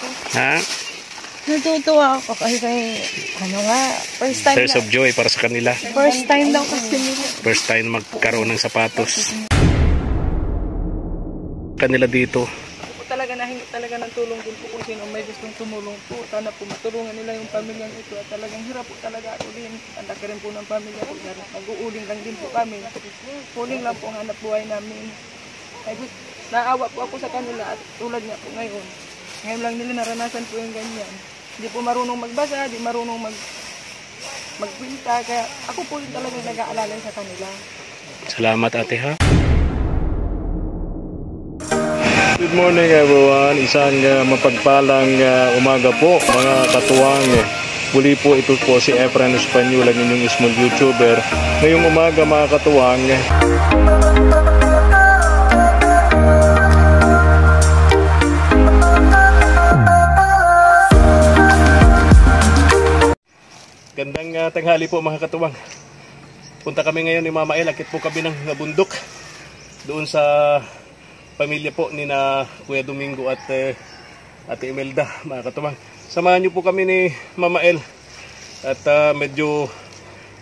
ako. Ha? Natutuwa ako kasi, ano nga, first time Tears of joy para sa kanila. First time daw kasi nila. First time magkaroon ng sapatos. Kanila dito. Talaga nahingi talaga ng tulong din po kung sino may gustong tumulong po. Sana po matulungan nila yung pamilyang ito at talagang hirap po talaga ako din. Ang laki rin po ng pamilya ko. Mag-uuling lang din po kami. Uling lang po ang hanap buhay namin. Ay, naawa po ako sa kanila at tulad nga po ngayon. Ngayon lang nila naranasan po yung ganyan. Hindi po marunong magbasa, hindi marunong magpinta. Kaya ako po yung talagang nag-aalala sa kanila. Salamat ate ha. Good morning everyone. Isang mapagpalang umaga po mga katuwang. Muli po ito po si Efren Espanyol, ang inyong small YouTuber. Ngayong umaga mga katuwang. Gandang tanghali po mga katuwang. Punta kami ngayon ni Mama El. Akit po kami ng bundok doon sa pamilya po ni na Kuya Domingo at Ate Imelda, mga katuwang. Samahan niyo po kami ni Mama El. At medyo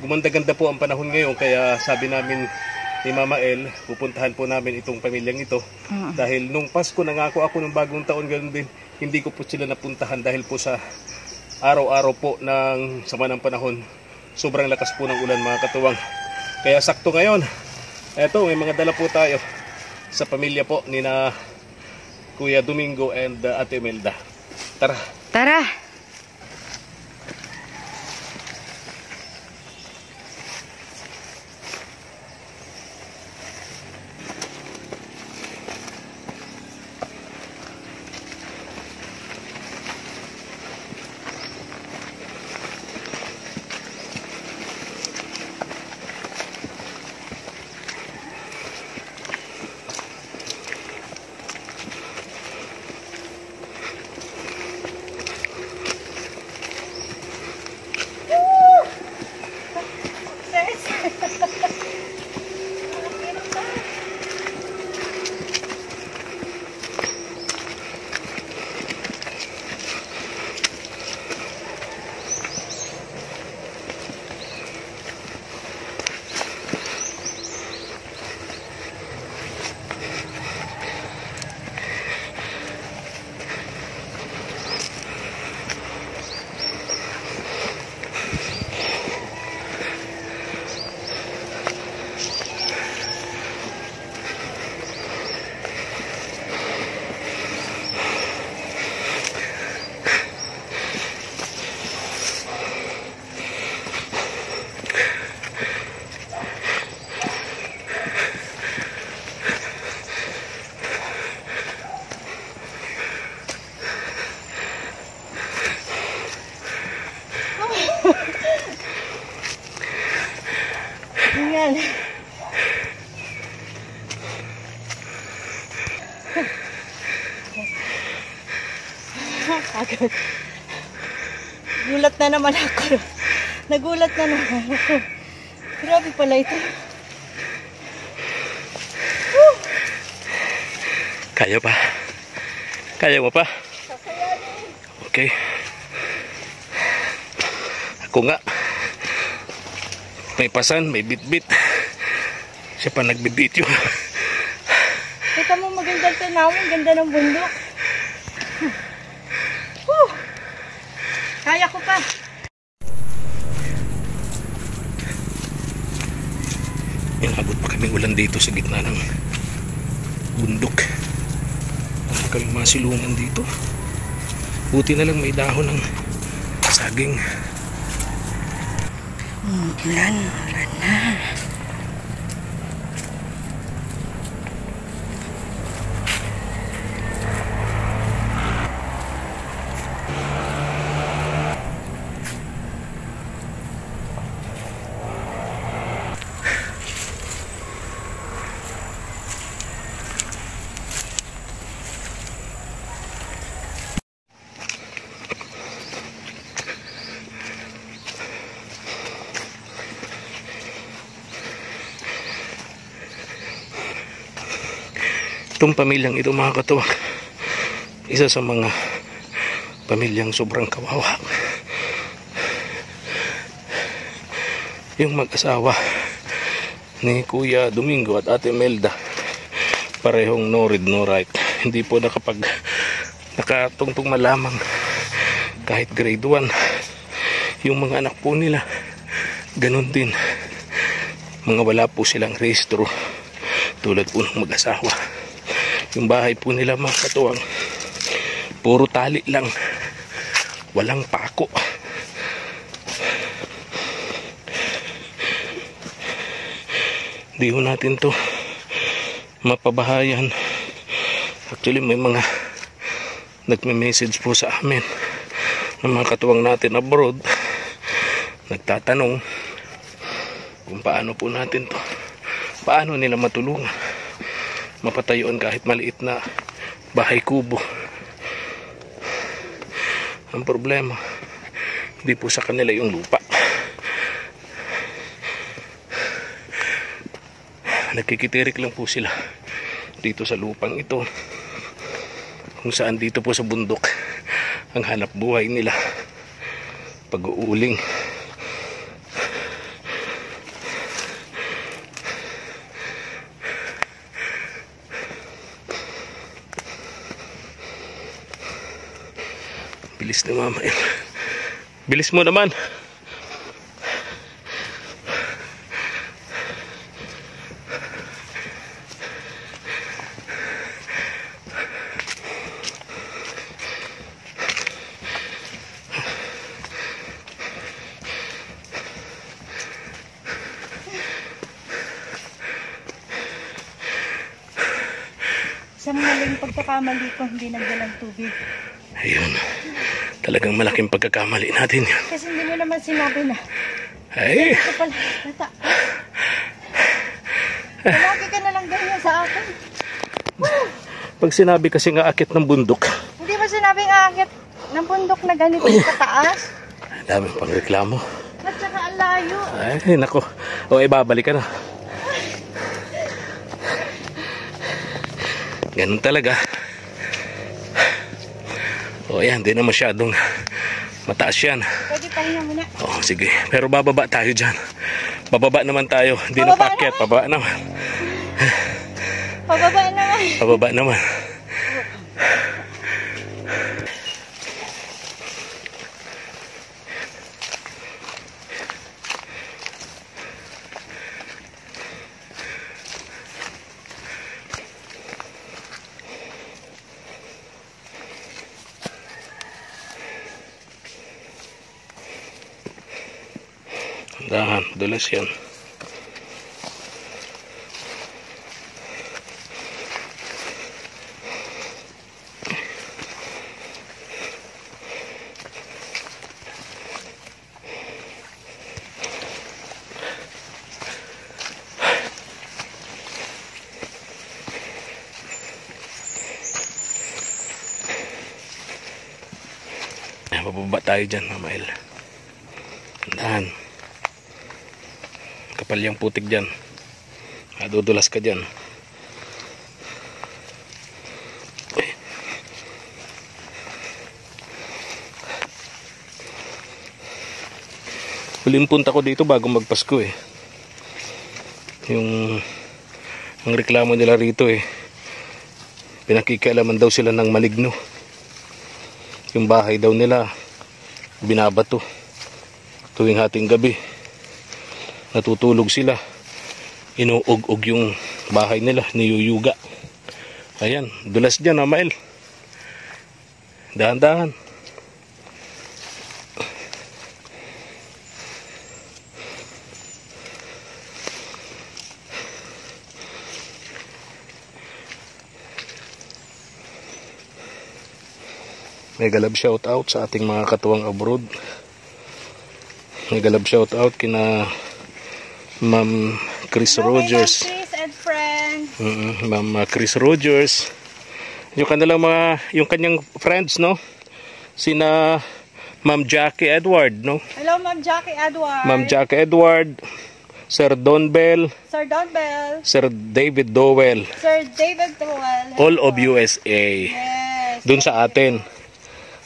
gumanda-ganda po ang panahon ngayon, kaya sabi namin ni Mama El, pupuntahan po namin itong pamilyang ito. Dahil nung Pasko nangako ako ng bagong taon, ganoon din, hindi ko po sila napuntahan dahil po sa araw-araw po ng sama ng panahon. Sobrang lakas po ng ulan mga katuwang. Kaya sakto ngayon, eto may mga dala po tayo sa pamilya po ni na Kuya Domingo and Ate Imelda. Tara. Tara! Ayan. Agad. Gulat na naman ako. Nagulat na naman ako. Grabe pala ito. Kaya pa? Kaya mo pa? Okay. Ako nga. May pasan, may bit-bit. Siya pa nagbibidyo. Kita mo magandang tanawin, ganda ng bundok. Kaya ko pa. Inabot pa kaming ulan dito sa gitna ng bundok. Wala kaming masilungan dito. Buti na lang may dahon ng saging. Ulan na. Itong pamilyang ito mga katuwang, isa sa mga pamilyang sobrang kawawa. Yung mag-asawa ni Kuya Domingo at Ate Melda, parehong no read no write. Hindi po nakatungtong malamang kahit grade 1. Yung mga anak po nila, ganun din. Mga wala po silang rehistro tulad po ng mag-asawa. Yung bahay po nila mga katuwang, puro tali lang, walang pako. Di ho natin to mapabahayan. Actually may mga nagme-message po sa amin ng mga katuwang natin abroad, nagtatanong kung paano po natin to, paano nila matulungan mapatayuan kahit maliit na bahay kubo. Ang problema, hindi po sa kanila yung lupa. Nagkikitirik lang po sila dito sa lupang ito, kung saan dito po sa bundok ang hanap buhay nila, pag-uuling. Bilis na mama. Bilis mo naman. Isang maling pagkakamali ko, hindi nagdalang tubig. Ayun. Talagang malaking pagkakamali natin yun. Kasi hindi mo naman sinabi na. Ay! Ito pala, palagi ka na lang ganyan sa akin. Pag sinabi kasi nga akit ng bundok, Hindi mo sinabing aakit ng bundok na ganito kataas. daming pang reklamo. At saka ang layo. Ay, nako. O, ibabalik ka na. Ganun talaga. O, yan. Di na masyadong mataas yan. Pwede pahinga muna. O, sige. Pero bababa tayo dyan. Bababa naman tayo. Hindi na Bababa paakyat. Bababa naman. Pababa naman. Bababa naman. Dahan, dulas yan. Bababa tayo dyan, Mamael. Dahan. Kapal yung putik dyan. Dudulas ka dyan. Huling punta ko dito bago magpasko eh. Ang reklamo nila rito eh, pinakikialaman daw sila ng maligno. Yung bahay daw nila binabato tuwing hating gabi. Natutulog sila, inuug-ug yung bahay nila, niyuyuga. Ayan, dulas dyan, Amael. Dahan-dahan. Mega love shout out sa ating mga katuwang abroad. Mega love shout out kina Ma'am Chris Rogers. Chris and friends. Ma'am Chris Rogers. Yung kanyang friends, no? Sina Ma'am Jackie Edward, no? Hello, Ma'am Jackie Edward. Ma'am Jackie Edward, Sir Don Bell, Sir Don Bell, Sir David Dowell, Sir David Dowell. all of USA. Yes. Doon sa atin.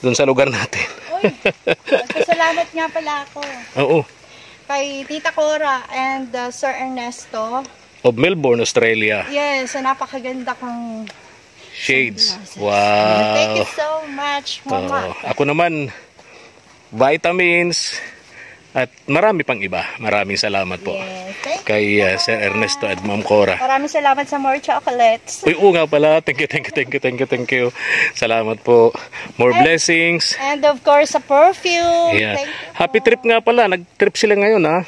doon sa lugar natin. Uy, magpasalamat nga pala ako Oo. kay Tita Cora and Sir Ernesto. Of Melbourne, Australia. Yes, sa napakaganda kong Shades. sunglasses. Wow. Thank you so much, Mama. Ako naman, vitamins at marami pang iba. Maraming salamat po. Yes, thank you. Kay Sir Ernesto at Ma'am Cora. Maraming salamat sa more chocolates. Uy, oo nga pala. Thank you. Salamat po. More blessings. And of course, sa perfume. Yeah. Thank you. Happy trip nga pala. Nag-trip sila ngayon ha.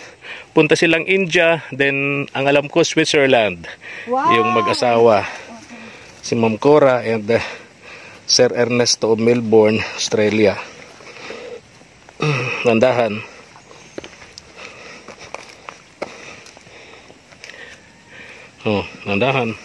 Punta silang India. Then, ang alam ko, Switzerland. Wow. Yung mag-asawa. Si Ma'am Cora and Sir Ernesto of Melbourne, Australia. Nandahan. Oh, nandahan.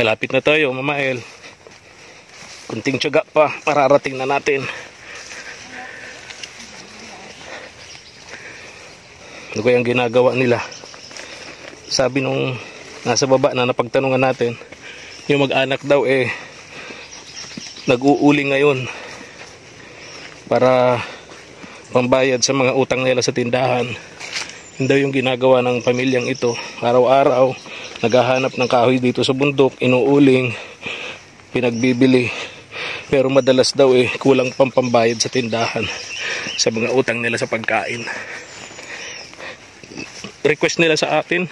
Malapit na tayo, Mama El. Kunting tiyaga pa, mararating na natin. Ano kayang ginagawa nila? Sabi nung nasa baba na napagtanungan natin, yung mag-anak daw nag-uuling ngayon para pambayad sa mga utang nila sa tindahan. Yun daw yung ginagawa ng pamilyang ito. Araw-araw naghahanap ng kahoy dito sa bundok, inuuling, pinagbibili. Pero madalas daw kulang pang pambayad sa tindahan sa mga utang nila sa pagkain. Request nila sa atin,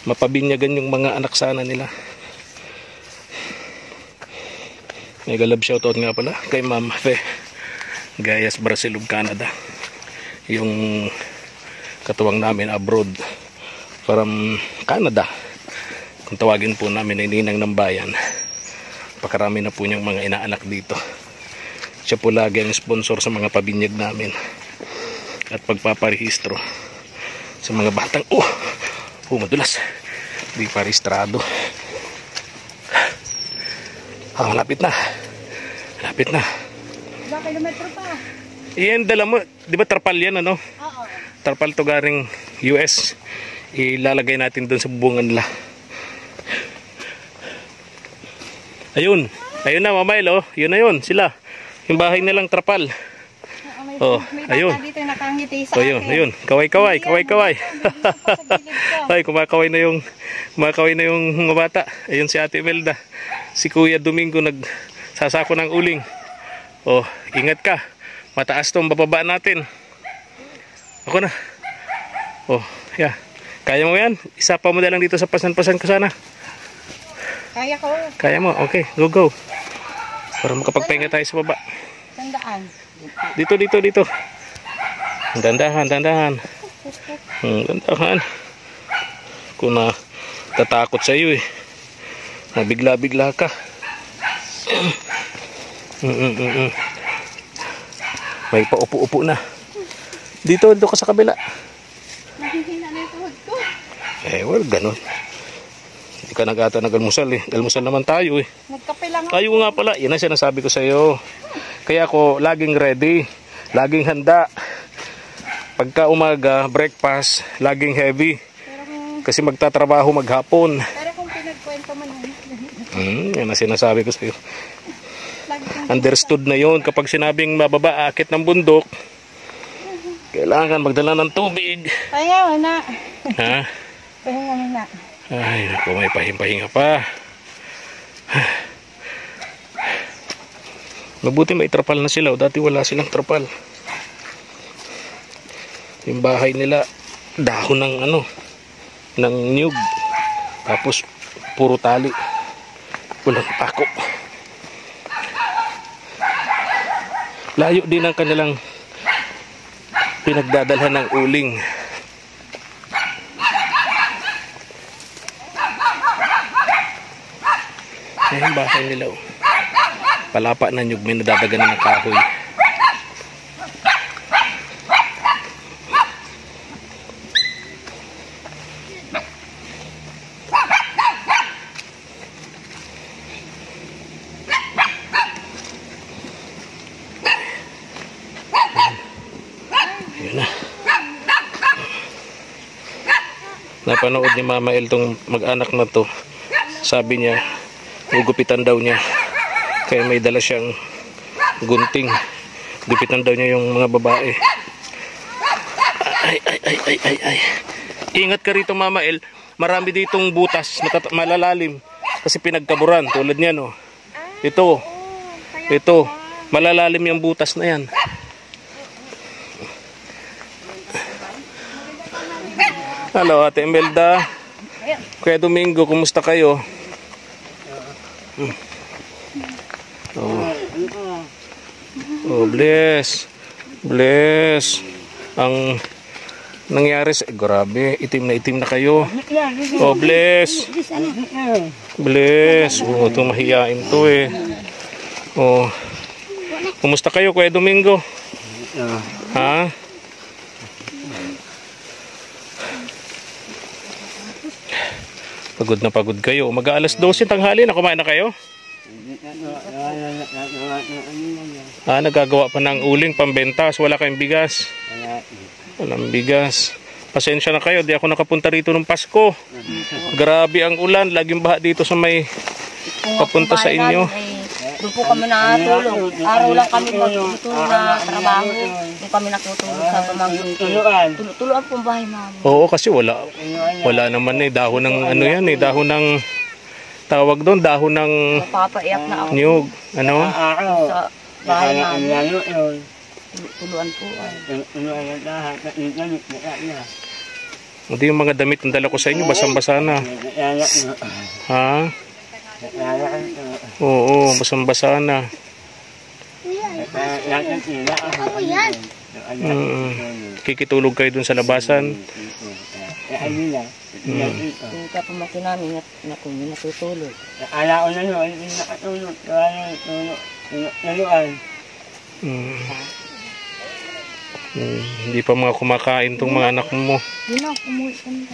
mapabinyagan yung mga anak sana nila. Mega love shoutout nga pala kay Ma'am Fe Gayas, Brazil of Canada. Yung katuwang namin abroad from Canada. Kung tawagin po namin ay ninang ng bayan. Pakarami na po niyang mga inaanak dito. Siya po lagi ang sponsor sa mga pabinyag namin at pagpaparehistro sa mga batang madulas, di parehistrado. Malapit na. Ilang kilometro pa? Yan, dala mo, di ba trapal yan, ano? Oo. Trapal to garing US. Ilalagay natin doon sa bubungan nila. Ayun na, Mama El, yun na yun, sila. Yung bahay nilang trapal. May ayun. bata dito nakangiti sa akin. Ayun. Kaway. Ay, kumakaway na yung mga bata. Ayun si Ate Imelda. Si Kuya Domingo nagsasako ng uling. Ingat ka. Mataas tong bababa natin. Ako na. Yeah. Kaya mo yan? Isa pa mo na lang dito sa pasan-pasan ko sana. Kaya ko. Kaya mo? Okay, go. Para makapagpahinga tayo sa baba. Tandaan. Dito. Dandahan. Dandahan. Kung tatakot sa iyo Nabigla-bigla ka. May paupo-upo na. Dito ka sa kabila. Nahihina na yung tuhod ko. Ganun. Hindi ka nag-ata nag-almusal Almusal naman tayo Nagkape lang ako. Tayo nga pala. Yan ang sinasabi ko sa iyo. Kaya ako laging ready. Laging handa. Pagka umaga, breakfast, laging heavy. Kasi magtatrabaho maghapon. Pero kung pinagkwento mo na. Yan ang sinasabi ko sa iyo. Understood na yon. Kapag sinabing mababa, akit ng bundok, kailangan magdala ng tubig. Kaya mo na. Ha? Pahinga mo na. Ay, naku, may pahinga pa. Mabuti may trapal na sila. Dati wala silang trapal. Yung bahay nila, dahon ng niyog. Tapos, puro tali. Walang pako. Layo din ang kanilang pinagdadalhan ng uling. Ayan yung bahay nila. Palapa na nyug, may nadadaganan ng kahoy. Napanood ni Mama El tong mag-anak na to. Sabi niya, gugupitan daw niya. Kaya may dala siyang gunting. Gupitan daw niya yung mga babae. Ay. Ingat ka rito, Mama El. Marami ditong butas na malalalim. Kasi pinagkaburan. Tulad niyan, oh. Ito. Malalalim yung butas na yan. Hello, Ate Imelda. Kuya Domingo, kumusta kayo? Oh, bless. Ang nangyari sa... grabe, itim na kayo. Oh, bless. Oh, ito mahiyain to eh. Oh. Kumusta kayo, Kuya Domingo? Ha? Pagod na pagod kayo. Mag-aalas 12 tanghali na kumain na kayo? Nagagawa pa ng uling pambenta. Wala kayong bigas. Walang bigas. Pasensya na kayo. Di ako nakapunta rito ng Pasko. Grabe ang ulan. Laging baha dito sa may papunta sa inyo. Doon po kami natulog. Araw lang kami magtutulog na trabaho. Doon kami natutulog sa pamangkin. Tuluan po ang bahay namin. Oo, kasi wala naman eh. Dahon ng ano yan eh. Dahon ng tawag doon. Dahon ng Papaiyak na ako. niyog. Ano? Sa bahay namin. Tuluan po. Hindi yung mga damit na dala ko sa inyo. Basang-basa na. Ha? Oo, basang-basa na. Kikitulog kayo dun sa labasan. Yung kapamaki namin na kung natutulog. Ala ko na yun, hindi nakatulog. Naluan. Hindi pa mga kumakain tong mga anak mo. Hindi na, umuwi ka nila.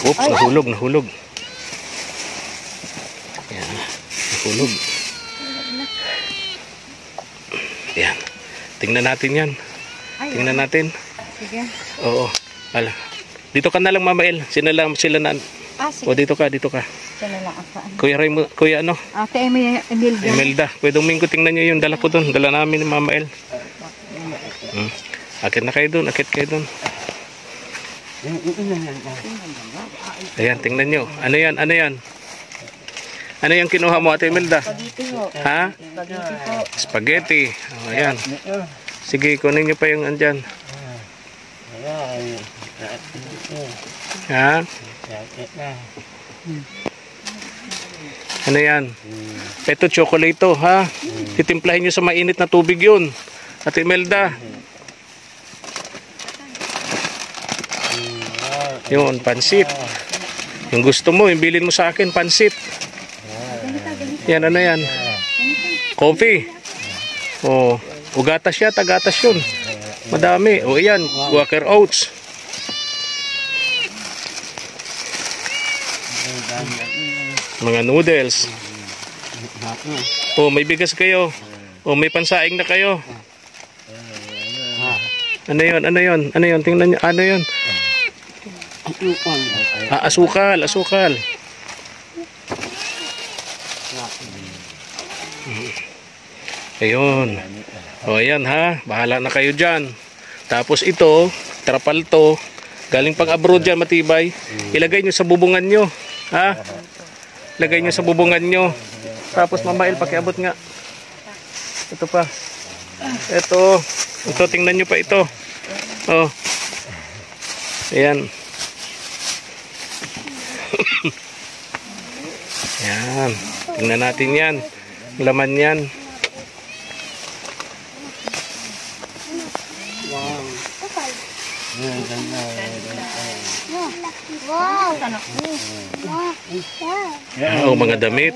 Oops, nahulog. Ayan, nahulog. Ayan. Tingnan natin yan. Tingnan natin. Sige. Oo. Ala. Dito ka na lang, Mama El. Sila na. Sige. O, dito ka. Sila lang ang Kuya Raymond, Kuya ano? Ate Imelda. Imelda. Kuya Domingo, tingnan nyo yung dala ko doon. Dala namin ni Mama El. Akit na kayo doon. Ayan, tingnan nyo. Ano yan? Ano yung kinuha mo, Ate Imelda? Spaghetti po. Ha? Spaghetti po. Spaghetti. O, ayan. Sige, kunin nyo pa yung andyan. Ha? Ano yan? Ito, chocolate to, ha? Titimplahin nyo sa mainit na tubig yun. Ate Imelda. Yun, pansit. Yung gusto mo, yung bilhin mo sa akin, pansit. Yan, ano yan? Coffee. O, gatas yata, gatas yun. Madami. O, yan, Quaker Oats. Mga noodles. O, may bigas kayo. O, may pansaing na kayo. Ano yun? Tingnan nyo. Ano yun? Asukal. Ayun. O, ayan ha. Bahala na kayo dyan. Tapos ito, trapal to. Galing pang abroad dyan, matibay. Ilagay nyo sa bubungan nyo. Ha? Ilagay nyo sa bubungan nyo. Tapos Mama El, pakiabot nga. Ito pa. Ito, tingnan nyo pa ito. Oh. Ayan. Yan. Tingnan natin yan. Laman yan. Oh, mga damit.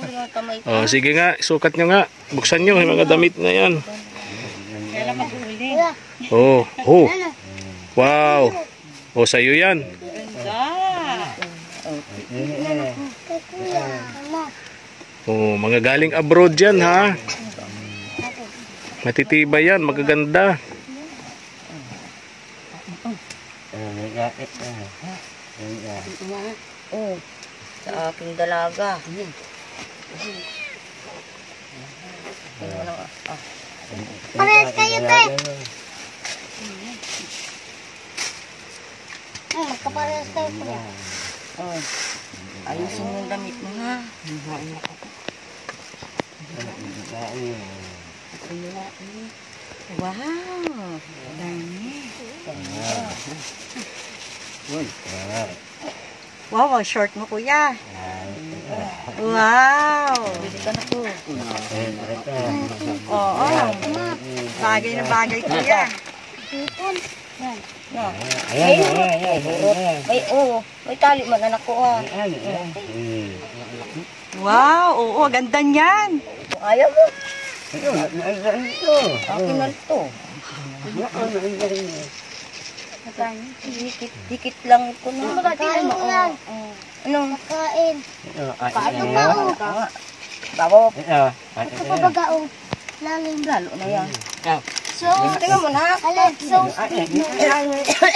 Oh, sige nga, sukat nyo nga. Buksan nyo yung mga damit na yan. Oh. Wow. Oh, sa'yo yan. Oh, mga galing abroad yan, ha? Matitibay yan, magaganda. Oh, sa aking dalaga. Parehas kayo, te. Magkaparehas kayo pala. Oh, ayusin mo yung damit mo, ha? Wow! Dami. Wow, ang short mo, kuya. Wow! Bili ka na po. Oo. Bagay na bagay, kuya. May tali man anak ko, ha. Wow, oo, ganda niyan. Ayaw mo. Akin na ito. Dikit lang ito na. Kain mo lang. Anong? Kain. Kain Ito na. pa, Bago. Ito pa bagao. Lalim. Lalo na yan. So, Tingnan mo na. kalat. So,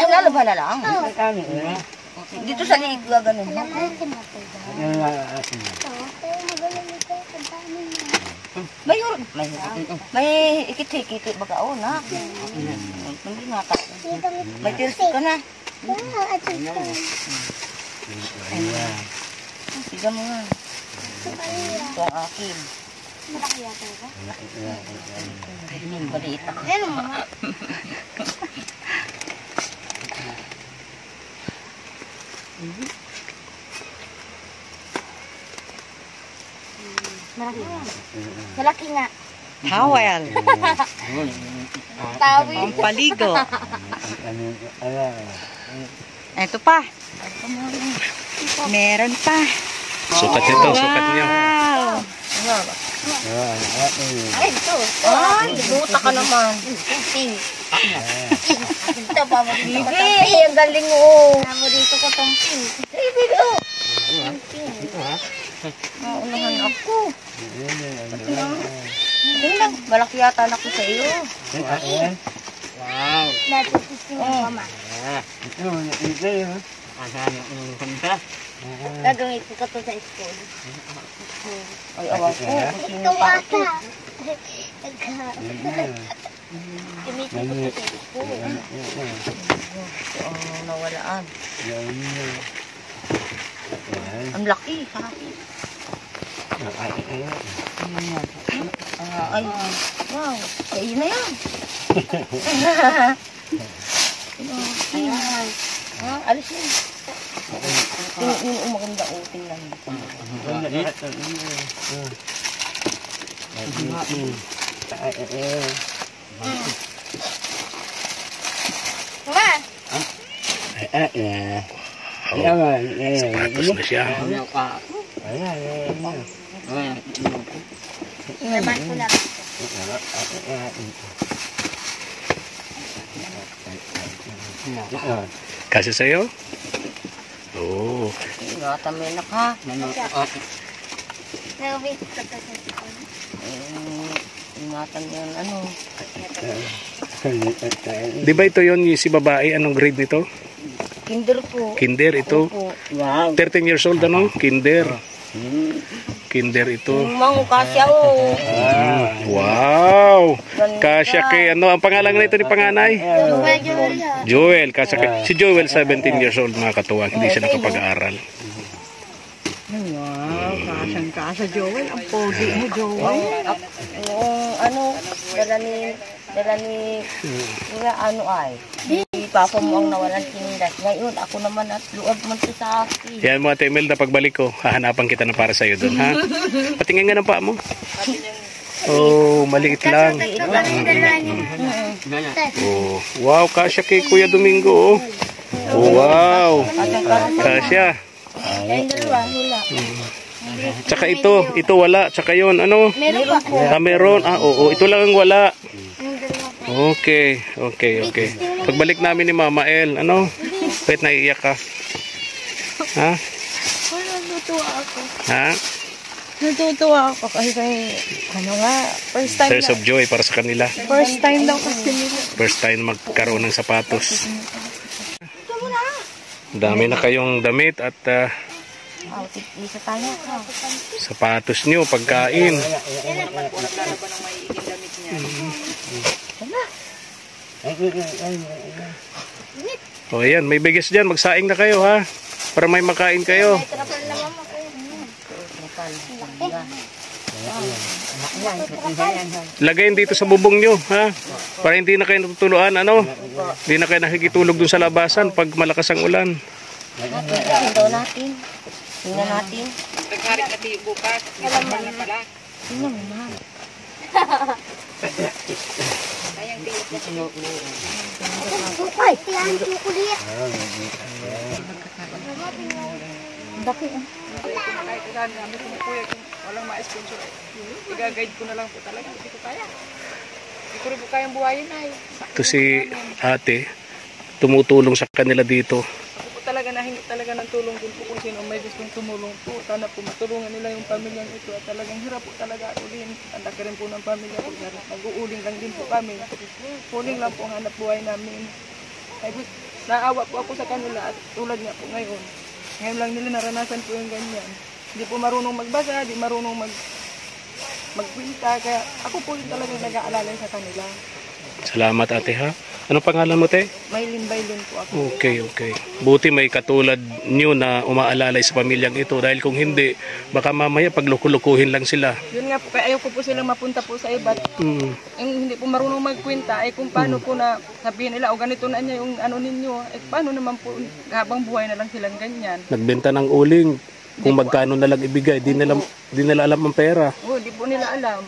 Lalo ba na lang? Dito sa liig ka ganun. ay, kinapay ba? Pero magaling ito. Kadami na. May ikit-ikit bagao na. Hindi nga ka. Dito may May tirsi ka na. at ito. Tiga mo nga. Ito ang akin. Malaki yata ba? Maliit ako. Ano mo? Malaki nga. Malaki nga. Towel. Tawi. Ang paligo. Ito pa. Meron pa. Sukat nito, sukat niyo. Wow. Ay, ito. Ay, duta ka naman. Ito pa mo dito. Bibi, ang galing mo. Mo dito ko tong pink. Bibi, oh. Maunahan ako. Tingnan, malaki yata anak ko sa iyo. Dati gusto mo mama. Gagawin ko to sa school. Ay, awan ko. Ito ata. Gamitin ko to sa school. Ang nawalaan. Ang laki. Ay, wow. Ay, na yan. Alis yun. Yung maganda uting lang. Mama! Tapos na siya. Naman ko lang. Kasi sa'yo? Oo. Ingatan mo yun, ha? Gagawin ko to sa school. Ingatan mo yun, ano? Di ba ito yon si babae? Anong grade nito? Kinder po. Kinder ito. Opo. 13 years old ano? Kinder. Kinder ito. Yung mango kasya, oh. Wow! Kasya kay ano, ang pangalan nito ni panganay? Joel. Kasya kay, si Joel 17 years old mga katuwang, hindi siya nakapag-aaral. Wow, kasya Joel. Ang pogi mo, Joel. Yung ano, dala ni, nga ano ay, di papa mo ang nawalan tindas. Ngayon, ako naman at luwag man to sa akin. Yan mo Ate Imelda, pagbalik ko, hahanapan kita na para sa'yo doon, ha? Patingin nga ng paa mo. Oh, maliit lang. Oh, wow, kasya kay Kuya Domingo, oh. Oh, wow. Kasya. Yung dalawa, hula. Tsaka ito wala. Tsaka yun, ano? Meron pa. Meron. Oo, ito lang ang wala. Yung dalawa. Okay. Pagbalik namin ni Mama El, ano? Kahit naiiyak ka. Ha? Wala, natuwa ako. Ha? Natutuwa ako kasi ano nga, first time Tears of joy para sa kanila. First time daw kasi nila. First time magkaroon ng sapatos. Dami na kayong damit at Isa tayo. sapatos nyo, pagkain. O ayan, may bigas dyan. Magsaing na kayo ha. Para may makain kayo. Lagayin dito sa bubong nyo ha. Para hindi na kayo natutuluan. Ano? Hindi na kayo nakikitulog dun sa labasan pag malakas ang ulan. Tingnan natin. Tingnan natin. Nagharit na tayo bukas. Alam mo na pala. Tingnan mo na. Sayang tayo. Ay, tiyan yung kulit. Daki. Kahit saan namin kung kuya, kung walang ma-sponsor, i-guide ko na lang po talaga. Hindi ko kaya. Hindi ko rin po kayang buhayin ay. Ito si ate. Tumutulong sa kanila dito. Ako po talaga nahingi talaga ng tulong din po kung sino may gustong tumulong po. Sana po matulungan nila yung pamilyang ito at talagang hirap po talaga ako din. Ang laki rin po ng pamilya ko. Nag-uuling lang din po kami. Uling lang po ang hanap buhay namin. Ay, naawa po ako sa kanila at tulad nga po ngayon. Ngayon lang nila naranasan po yung ganyan. Hindi po marunong magbasa, hindi marunong magkwinta. Kaya ako po yung talagang nag-aalala sa kanila. Salamat ate ha. Anong pangalan mo te? Maylin po ako. Okay. Buti may katulad nyo na umaalalay sa pamilyang ito. Dahil kung hindi, baka mamaya paglukulukuhin lang sila. Yun nga po, kaya ayaw ko po silang mapunta po sa iba. Hindi po marunong magkwenta, ay kung paano po na sabihin nila, o ganito na niya yung ano ninyo, ay paano naman po, habang buhay na lang silang ganyan. Nagbenta ng uling. Kung magkano na lang ibigay, di nila alam ang pera. Oo, di po nila alam.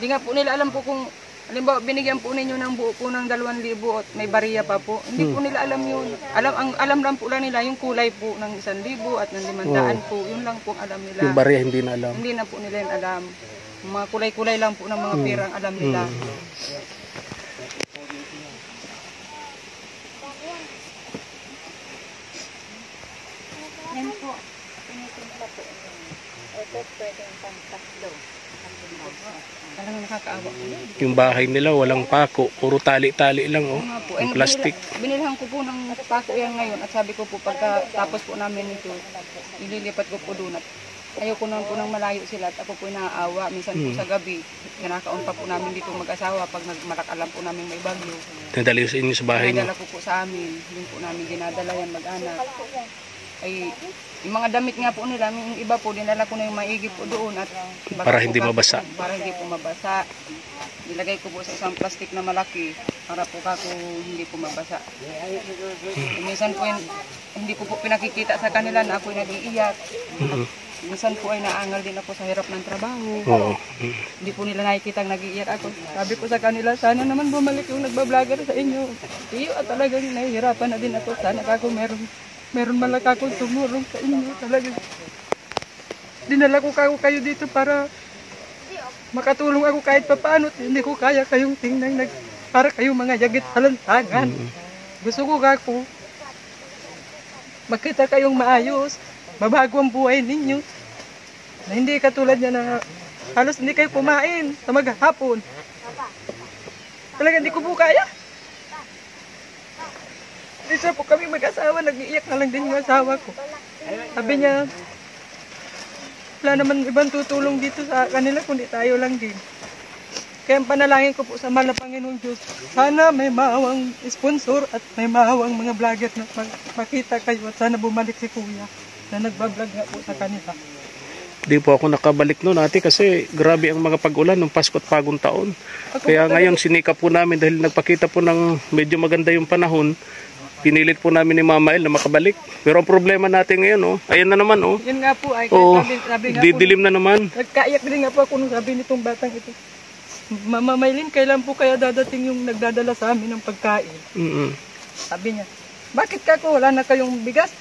Di nga po nila alam po kung, halimbawa, binigyan po ninyo ng buo po ng 2,000 at may bariya pa po. Hindi po nila alam yun. Alam lang po lang nila yung kulay po ng 1,000 at ng 500 po. Yun lang po alam nila. Yung bariya hindi na alam. Hindi na po nila yun alam. Yung mga kulay-kulay lang po ng mga perang alam nila. Yan po. Tinitimpla po. Ito pwedeng pang tatlo. Talagang nakakaawa po. Yung bahay nila walang pako, puro tali-tali lang oh. Nga po. Yung plastic. Binilhan ko po ng pako yan ngayon at sabi ko po pagkatapos po namin ito, ililipat ko po doon at ayaw ko naman po nang malayo sila at ako po naaawa. Minsan po sa gabi, kinakaon pa po namin dito mag-asawa pag malakalam po namin may bagyo. Nadali sa inyo sa bahay niyo. Dinadala ko po sa amin, yun po namin dinadala yan mag-anak. Ay, yung mga damit nga po nila, yung iba po, dinala ko na yung maigi po doon at Para hindi mabasa. Para hindi po mabasa. Nilagay ko po sa isang plastic na malaki para po kako hindi po mabasa. Minsan po hindi ko po pinakikita sa kanila na ako nag-iiyak. Minsan po ay naangal din ako sa hirap ng trabaho. Oo. Hindi po nila nakikita nag-iiyak ako. Sabi ko sa kanila, sana naman bumalik yung nagbablogger sa inyo. Iyo at talagang nahihirapan na din ako. Sana kako meron malaka akong tumulong sa inyo. Talagang dinala ko kayo dito para makatulong ako kahit papaano. Hindi ko kaya kayong tingnan para kayong mga yagit halantangan. Gusto ko kako makita kayong maayos, mabago ang buhay ninyo. Na hindi katulad niya na halos hindi kayo kumain sa maghapon. Talagang hindi ko po kaya. Isa po kami mag-asawa, nag-iiyak na lang din yung asawa ko. Sabi niya, wala naman ibang tutulong dito sa kanila kundi tayo lang din. Kaya ang panalangin ko po sa mahal na Panginoong Diyos, sana may maawang sponsor at may maawang mga vlogger na makita kayo at sana bumalik si Kuya na nagbablog nga po sa kanila. Di po ako nakabalik noon ate kasi grabe ang mga pag-ulan ng Pasko at Bagong Taon. Kaya ngayon sinika po namin dahil nagpakita po ng medyo maganda yung panahon. Pinilit po namin ni Mama El na makabalik. Pero ang problema natin ngayon, oh, ayan na naman. Oh. Yun nga po ay sabi nga didilim na naman. Nagkaiyak din nga po ako nung sabi nitong batang ito. Mama Maylin, kailan po kaya dadating yung nagdadala sa amin ng pagkain? Sabi niya, bakit kako wala na kayong bigas?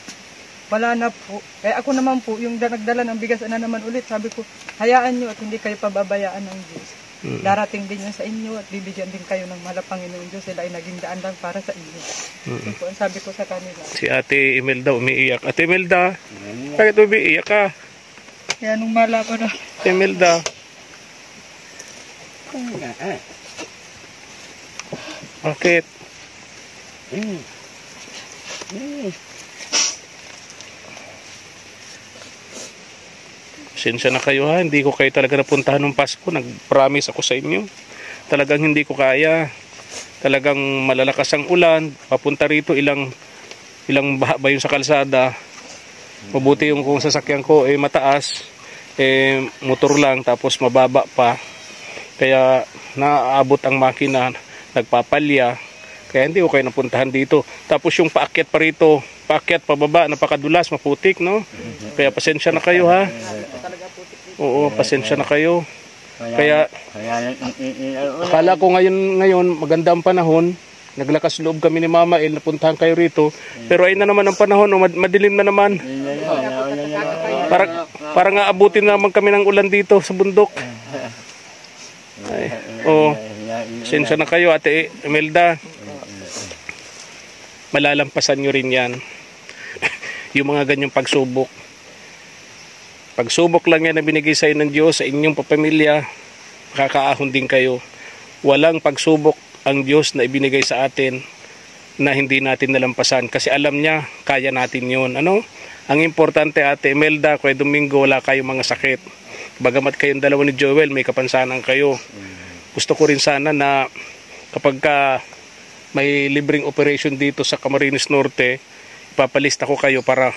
Wala na po. Kaya ako naman po, yung nagdala ng bigas na naman ulit, sabi ko, hayaan nyo at hindi kayo pababayaan ng Diyos. Darating din yun sa inyo at bibigyan din kayo ng mahal na Panginoon Diyos. Sila ay naging daan lang para sa inyo. Yun po ang sabi ko sa kanila. Si Ate Imelda umiiyak. Ate Imelda, bakit umiiyak ka? Kaya nung malaman na, Imelda. Bakit? Pasensya na kayo ha, hindi ko kayo talaga napuntahan ng Pasko. Nag-promise ako sa inyo. Talagang hindi ko kaya. Talagang malalakas ang ulan. Papunta rito ilang baha ba yung sa kalsada. Mabuti yung kung sasakyan ko mataas. Motor lang tapos mababa pa. Kaya naaabot ang makina, nagpapalya. Kaya hindi ko kayo napuntahan dito. Tapos yung paakyat pa rito, paakyat pababa, napakadulas, maputik, no? Kaya pasensya na kayo ha. Oo, pasensya na kayo. Kaya akala ko ngayon maganda ang panahon. Naglakas loob kami ni Mama El, napuntahan kayo rito. Pero ayun na naman ang panahon, madilim na naman. Parang aabutin na naman kami ng ulan dito sa bundok. Ay, pasensya na kayo, Ate Imelda. Malalampasan nyo rin yan. Yung mga ganyang pagsubok. Pagsubok lang yan na binigay sa inyo ng Diyos, sa inyong papamilya, makakaahon din kayo. Walang pagsubok ang Diyos na ibinigay sa atin na hindi natin nalampasan. Kasi alam niya, kaya natin yun. Ano? Ang importante, Ate Imelda, Kuya Domingo, wala kayong mga sakit. Bagamat kayong dalawa ni Joel, may kapansanan kayo. Gusto ko rin sana na kapag may libreng operation dito sa Camarines Norte, ipapalista ko kayo para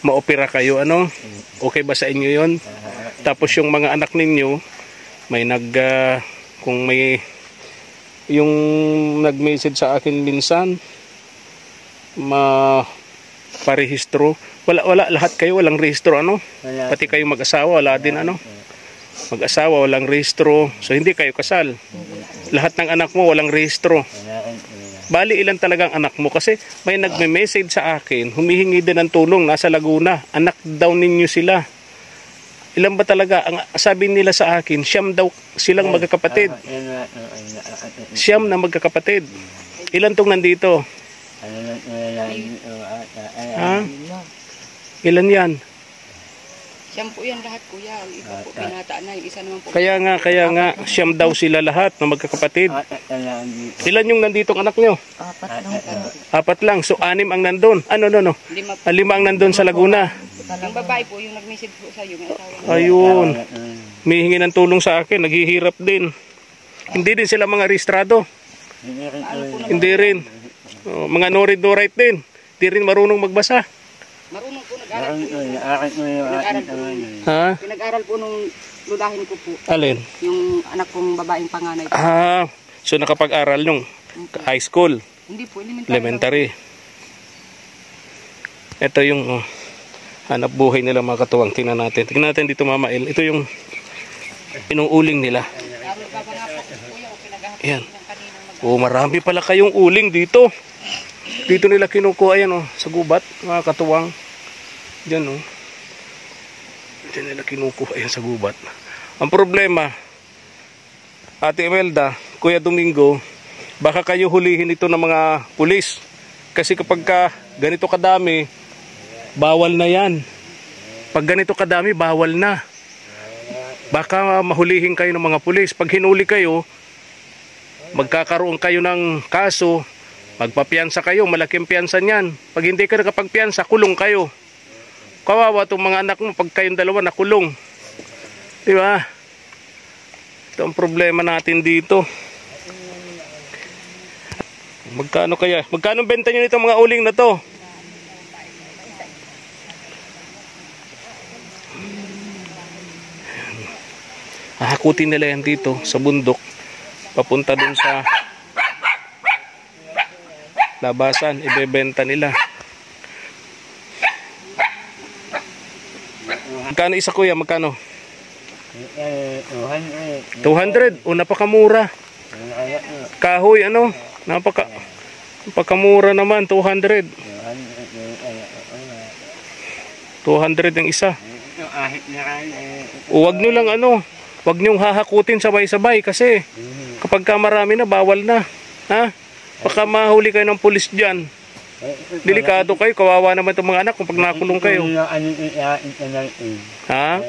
ma-opera kayo. Ano? Okay ba sa inyo yon? Tapos yung mga anak ninyo, may kung may yung nag-message sa akin minsan, parehistro. Wala lahat kayo walang rehistro, ano? Pati kayo mag-asawa wala din, ano? Mag-asawa walang rehistro. So hindi kayo kasal. Lahat ng anak mo walang rehistro. Bali ilan talagang anak mo? Kasi may nagme-message sa akin, humihingi din ng tulong, nasa Laguna. Anak daw ninyo sila. Ilan ba talaga? Ang sabi nila sa akin, siyam daw silang magkakapatid. Siyam na magkakapatid. Ilan tong nandito? Ha? Ilan yan? Siyam po yan lahat, kuya. Ang iba po, binata na. Yung isa naman po. Kaya nga, siyam daw sila lahat na magkakapatid. Ilan yung nanditong anak nyo? Apat lang po. Apat lang. So, 6 ang nandun. Ano? 5 ang nandun sa Laguna. Yung babae po, yung nag-message po sa iyo. Ayun. May hingi ng tulong sa akin. Naghihirap din. Hindi din sila mga rehistrado. Hindi rin. Mga no read no write din. Hindi rin marunong magbasa. Marunong po, nag-aral po. Ha? Pinag-aral po nung ludahin ko po. Alin? Yung anak kong babaeng panganay. So nakapag-aral nung high school, Hindi po, elementary. Ito yung hanap buhay nila mga katuwang. Tingnan natin dito, Mama El. Ito yung inuuling nila. Ayan. Marami pala kayong uling dito. Dito nila kinukuha yan sa gubat, mga katuwang. Diyan Diyan nila kinukuha yan sa gubat. Ang problema, Ate Imelda, Kuya Domingo, baka kayo hulihin ito ng mga pulis. Kasi kapag ganito kadami, bawal na yan. Pag ganito kadami, bawal na. Baka mahulihin kayo ng mga pulis. Pag hinuli kayo, magkakaroon kayo ng kaso, magpapiyansa kayo, malaking piyansa niyan. Pag hindi ka nakapagpiyansa, kulong kayo. Kawawa itong mga anak mo pag kayong dalawa nakulong. Di ba? Ito ang problema natin dito. Magkano kaya? Magkano benta nyo nitong mga uling na to? Hahakutin nila yan dito sa bundok. Papunta dun sa labasan, ibebenta nila. Magkano isa, kuya? Magkano? 200. O, napakamura. Kahoy, napakamura naman, 200. 200 ang isa. O, wag nyo lang wag nyong hahakutin sabay-sabay kasi kapag ka marami na, bawal na. Ha? Baka mahuli kayo ng pulis dyan. Delikado kayo, kawawa naman itong mga anak kung pag nakulong kayo. Ha?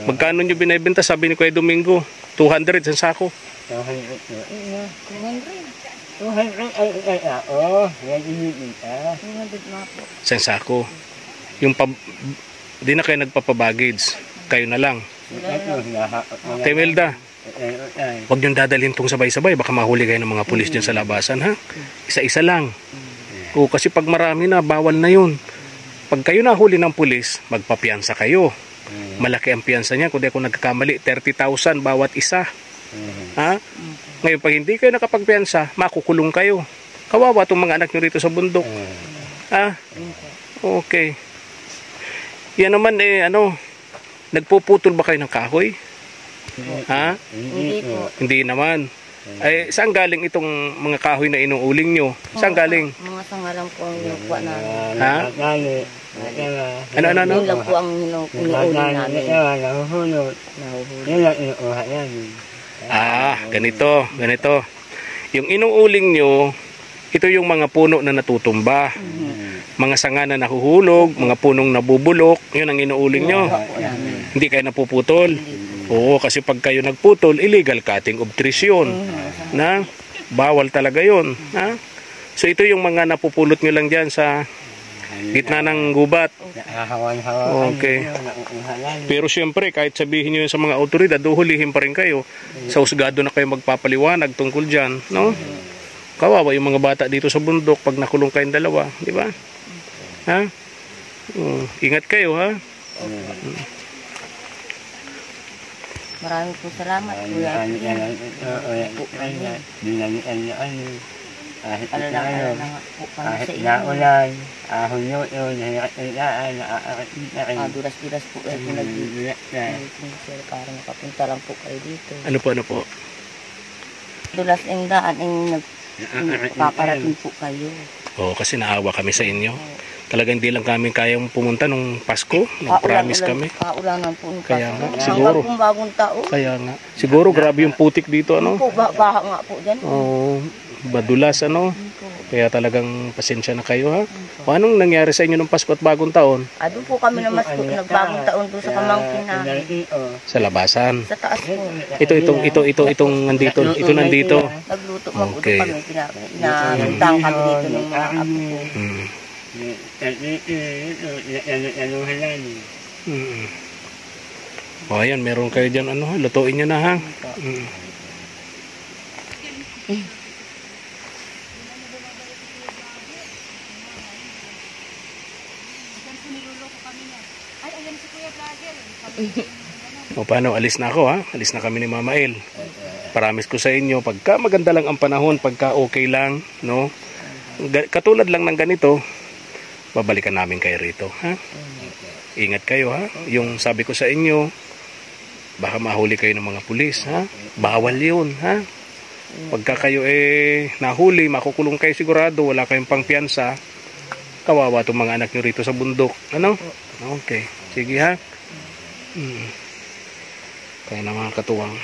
Magkano nyo binibenta? Sabi ni Kuya Domingo, 200 sa sako. 200 na po. Sa sako. Yung di na kayo nagpapabagage. Kayo na lang. Temelda, huwag nyo dadalhin tong sabay-sabay. Baka mahuli kayo ng mga pulis dyan sa labasan, ha? Isa-isa lang. O, kasi pag marami na, bawal na yun. Pag kayo nahuli ng pulis, magpapiyansa kayo. Malaki ang piyansa niya. Kung di ako nagkakamali, 30,000 bawat isa. Ha? Ngayon, pag hindi kayo nakapagpiyansa, makukulong kayo. Kawawa itong mga anak nyo rito sa bundok. Ha? Okay. Yan naman nagpuputol ba kayo ng kahoy? Ha? Hindi po. Hindi naman. Ay, saan galing itong mga kahoy na inuuling nyo? Saan galing? Mga sangalang po ang inukuha namin. Ha? Ano? Yun lang po ang inuuli namin. Ganito. Yung inuuling nyo, ito yung mga puno na natutumba. Mga sanga na nahuhulog, mga punong nabubulok, yun ang inuuling nyo. Hindi kayo napuputol. Oo, kasi pag kayo nagputol, illegal cutting of trees yun. Na? Bawal talaga yun. Ha? So ito yung mga napupulot nyo lang dyan sa gitna ng gubat. Okay. Pero siyempre, kahit sabihin nyo yun sa mga otoridad, huhulihin pa rin kayo. Sa husgado na kayo magpapaliwanag tungkol dyan. No? Kawawa yung mga bata dito sa bundok pag nakulong kayong dalawa. Di ba? Ha? Ingat kayo, ha? Maraming po salamat, Kuya. Alala nga po kami sa inyo. Duras-duras po kayo kung nag-sir para makapunta lang po kayo dito. Ano po? Dulas ang daan ang paparating po kayo. Oo, kasi naawa kami sa inyo. Talagang hindi lang kami kayang pumunta nung Pasko. Nag-promise kami. Kaulanan po. Kaya nga, siguro. Hanggang bagong taon. Kaya nga. Siguro grabe yung putik dito, ano? Baha nga po dyan. Oo, badulas, ano? Kaya talagang pasensya na kayo, ha? O anong nangyari sa inyo nung Pasko at bagong taon? Doon po kami naman po nagbagong taon doon sa pamangkin namin. Sa labasan. Sa taas po. Itong nandito. Ito nandito. Nagluto magluto Okay. kami. Pinagtang kami dito ng mga apo ko. O ayan, meron kayo dyan, lutuin nyo na, ha? O paano, alis na ako, ha? Alis na kami ni Mama El. Promise ko sa inyo, pagka maganda lang ang panahon, pagka okay lang, no? Katulad lang ng ganito, babalikan namin kayo rito, ha? Ingat kayo, ha? Yung sabi ko sa inyo, baka mahuli kayo ng mga pulis, ha? Bawal yun, ha? Pagka kayo nahuli, makukulong kayo sigurado, wala kayong pangpiyansa, kawawa itong mga anak nyo rito sa bundok. Ano? Okay. Sige, ha? Kaya na mga katuwang.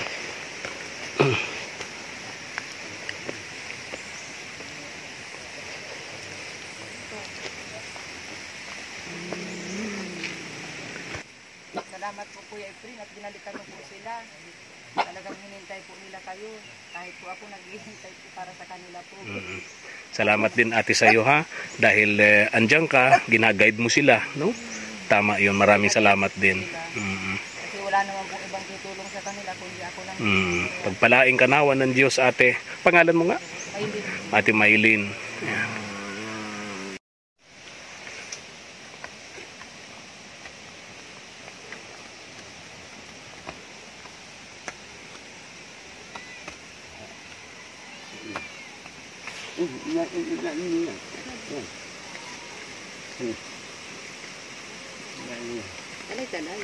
Salamat po Kuya Efren at binalikan mo po sila. Talagang hinintay po nila kayo. Kahit po ako naghihintay po para sa kanila po. Salamat din ate sa iyo, ha? Dahil andyan ka, ginaguide mo sila, no? Tama yun, maraming salamat din. Kasi wala naman po ibang tutulong sa kanila kundi ako lang. Pagpalaing kanawan ng Diyos, ate. Pangalan mo nga? Maylin. Ate Maylin. Ayan. Talay.